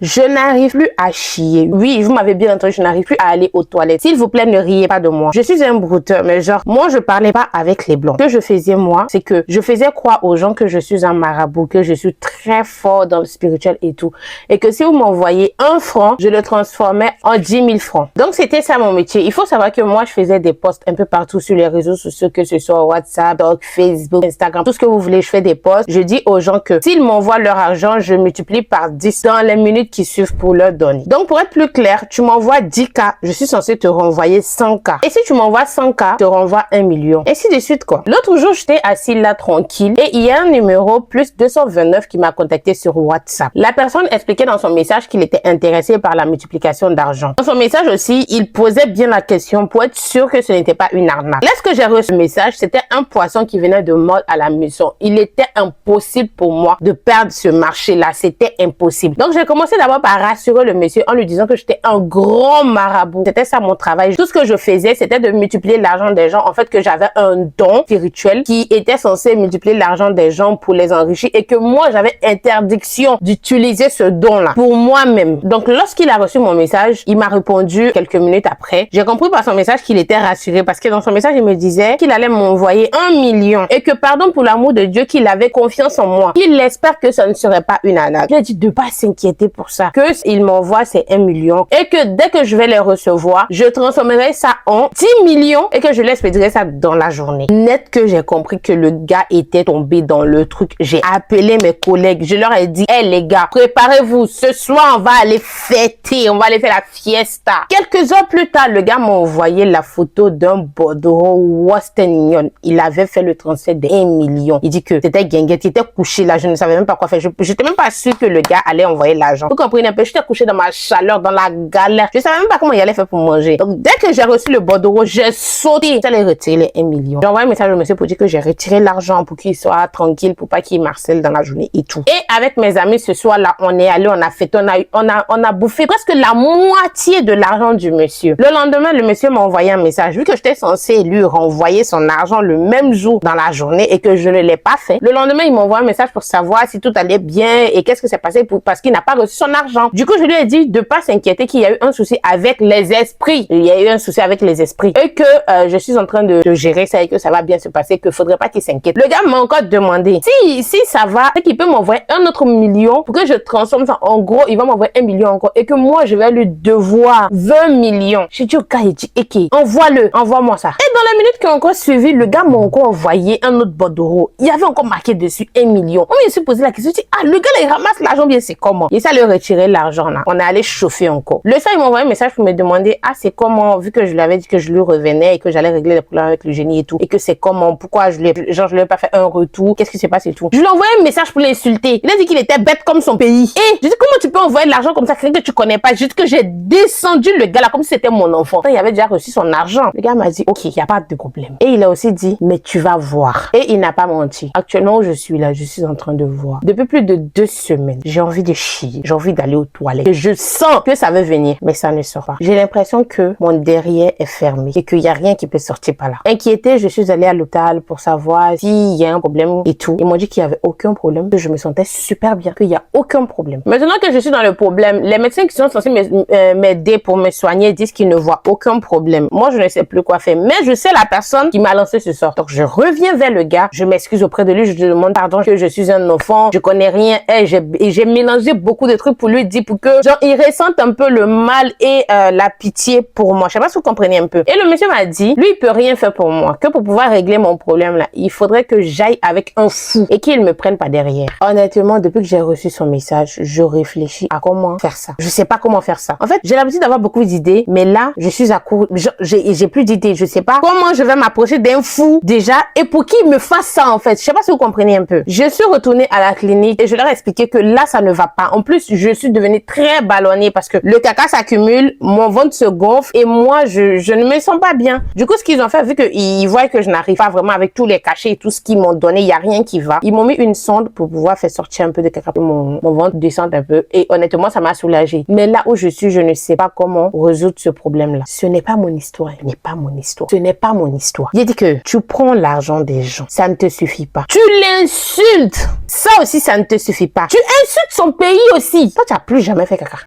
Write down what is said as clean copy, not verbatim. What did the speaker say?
Je n'arrive plus à chier. Oui, vous m'avez bien entendu, je n'arrive plus à aller aux toilettes. S'il vous plaît, ne riez pas de moi. Je suis un brouteur, mais genre, moi, je parlais pas avec les blancs. Ce que je faisais, moi, c'est que je faisais croire aux gens que je suis un marabout, que je suis très fort dans le spirituel et tout. Et que si vous m'envoyez 1 franc, je le transformais en 10 000 francs. Donc, c'était ça mon métier. Il faut savoir que moi, je faisais des posts un peu partout sur les réseaux sociaux, que ce soit WhatsApp, TikTok, Facebook, Instagram, tout ce que vous voulez. Je fais des posts. Je dis aux gens que s'ils m'envoient leur argent, je multiplie par 10 dans les minutes qui suivent pour leur donner. Donc, pour être plus clair, tu m'envoies 10K, je suis censé te renvoyer 100K. Et si tu m'envoies 100K, je te renvoie 1 million. Et ainsi de suite, quoi. L'autre jour, j'étais assis là, tranquille, et il y a un numéro plus 229 qui m'a contacté sur WhatsApp. La personne expliquait dans son message qu'il était intéressé par la multiplication d'argent. Dans son message aussi, il posait bien la question pour être sûr que ce n'était pas une arnaque. Lorsque j'ai reçu ce message, c'était un poisson qui venait de mordre à la maison. Il était impossible pour moi de perdre ce marché-là. C'était impossible. Donc, j'ai commencé d'abord par rassurer le monsieur en lui disant que j'étais un grand marabout. C'était ça mon travail. Tout ce que je faisais, c'était de multiplier l'argent des gens. En fait, que j'avais un don spirituel qui était censé multiplier l'argent des gens pour les enrichir et que moi, j'avais interdiction d'utiliser ce don-là pour moi-même. Donc, lorsqu'il a reçu mon message, il m'a répondu quelques minutes après. J'ai compris par son message qu'il était rassuré parce que dans son message, il me disait qu'il allait m'envoyer 1 million et que, pardon pour l'amour de Dieu, qu'il avait confiance en moi. Il espère que ça ne serait pas une arnaque. Je lui ai dit de pas s'inquiéter pour ça. Que il m'envoie ces 1 million et que dès que je vais les recevoir, je transformerai ça en 10 millions et que je l'expédierai ça dans la journée. Net que j'ai compris que le gars était tombé dans le truc. J'ai appelé mes collègues. Je leur ai dit, hey les gars, préparez-vous. Ce soir, on va aller fêter. On va aller faire la fiesta. Quelques heures plus tard, le gars m'a envoyé la photo d'un bordereau Western Union. Il avait fait le transfert de 1 million. Il dit que c'était guinguette. Il était couché là. Je ne savais même pas quoi faire. J'étais même pas sûr que le gars allait envoyer l'argent. Vous comprenez un peu? J'étais couché dans ma chaleur, dans la galère. Je savais même pas comment il allait faire pour manger. Donc, dès que j'ai reçu le bordereau, j'ai sauté. J'allais retirer les 1 million. J'ai envoyé un message au monsieur pour dire que j'ai retiré l'argent pour qu'il soit tranquille, pour pas qu'il marcelle dans la journée et tout. Et avec mes amis, ce soir-là, on est allé, on a fêté, on a bouffé presque la moitié de l'argent du monsieur. Le lendemain, le monsieur m'a envoyé un message. Vu que j'étais censé lui renvoyer son argent le même jour dans la journée et que je ne l'ai pas fait, le lendemain, il m'a envoyé un message pour savoir si tout allait bien et qu'est-ce que s'est passé parce qu'il n'a pas reçu son argent. Du coup, je lui ai dit de pas s'inquiéter qu'il y a eu un souci avec les esprits. Il y a eu un souci avec les esprits et que je suis en train de gérer ça et que ça va bien se passer, que faudrait pas qu'il s'inquiète. Le gars m'a encore demandé si ça va, c'est qu'il peut m'envoyer 1 autre million pour que je transforme ça. En gros, il va m'envoyer 1 million encore et que moi, je vais lui devoir 20 millions. J'ai dit au gars, il dit, ok, envoie-le, envoie-moi ça. Et dans la minute qui a encore suivi, le gars m'a encore envoyé un autre bordereau. Il y avait encore marqué dessus 1 million. On me suis posé la question, je dis, ah, le gars là, il ramasse l'argent bien, c'est comment? Il s'est allé retirer l'argent là. On est allé chauffer encore. Le soir, il m'a envoyé un message pour me demander, ah, c'est comment, vu que je lui avais dit que je lui revenais et que j'allais régler les problèmes avec le génie et tout, et que c'est comment, pourquoi je lui ai pas fait un retour, qu'est-ce qui s'est passé et tout. Je lui ai envoyé un message pour l'insulter. Il a dit qu'il était bête comme son pays. Et je dis, comment tu peux envoyer de l'argent comme ça, quelqu'un que tu connais pas? Je dis que j'ai descendu le gars là comme si c'était mon enfant. Il avait déjà reçu son argent. Le gars m'a dit, ok, il n'y a pas de problème. Et il a aussi dit, mais tu vas voir. Et il n'a pas menti. Actuellement où je suis là, je suis en train de voir. Depuis plus de 2 semaines, j'ai envie de chier. J'ai envie d'aller aux toilettes. Et je sens que ça veut venir, mais ça ne sort pas. J'ai l'impression que mon derrière est fermé et qu'il n'y a rien qui peut sortir par là. Inquiétée, je suis allée à l'hôpital pour savoir s'il y a un problème et tout. Ils m'ont dit qu'il n'y avait aucun problème, que je me sentais super bien, qu'il n'y a aucun problème. Maintenant que je suis dans le problème, les médecins qui sont censés m'aider pour me soigner disent qu'ils ne voient aucun problème. Moi, je ne sais plus quoi faire, mais je sais la personne qui m'a lancé ce sort. Donc, je reviens vers le gars, je m'excuse auprès de lui, je lui demande pardon que je suis un enfant, je connais rien et j'ai mélangé beaucoup de trucs pour lui dire pour que, genre, il ressente un peu le mal et la pitié pour moi. Je sais pas si vous comprenez un peu. Et le monsieur m'a dit, lui, il peut rien faire pour moi, que pour pouvoir régler mon problème là, il faudrait que j'aille avec un fou et qu'il me prenne pas derrière. Honnêtement, depuis que j'ai reçu son message, je réfléchis à comment faire ça. Je sais pas comment faire ça. En fait, j'ai l'habitude d'avoir beaucoup d'idées, mais là, je suis à court, j'ai plus d'idées. Je sais pas comment je vais m'approcher d'un fou déjà et pour qu'il me fasse ça en fait. Je sais pas si vous comprenez un peu. Je suis retournée à la clinique et je leur ai expliqué que là, ça ne va pas. En plus, je suis devenue très ballonnée parce que le caca s'accumule, mon ventre se gonfle et moi, je ne me sens pas bien. Du coup, ce qu'ils ont fait, vu qu'ils voient que je n'arrive pas vraiment avec tous les cachets et tout ce qu'ils m'ont donné, il y a rien qui va. Ils m'ont mis une sonde pour pouvoir faire sortir un peu de caca pour mon ventre descende un peu et honnêtement, ça m'a soulagée. Mais là où je suis, je ne sais pas comment résoudre ce problème-là. Ce n'est pas mon histoire. Ce n'est pas mon histoire. Ce n'est pas mon histoire. Il dit que tu prends l'argent des gens. Ça ne te suffit pas. Tu l'insultes. Ça aussi, ça ne te suffit pas. Tu insultes son pays aussi. Toi, tu as plus jamais fait caca.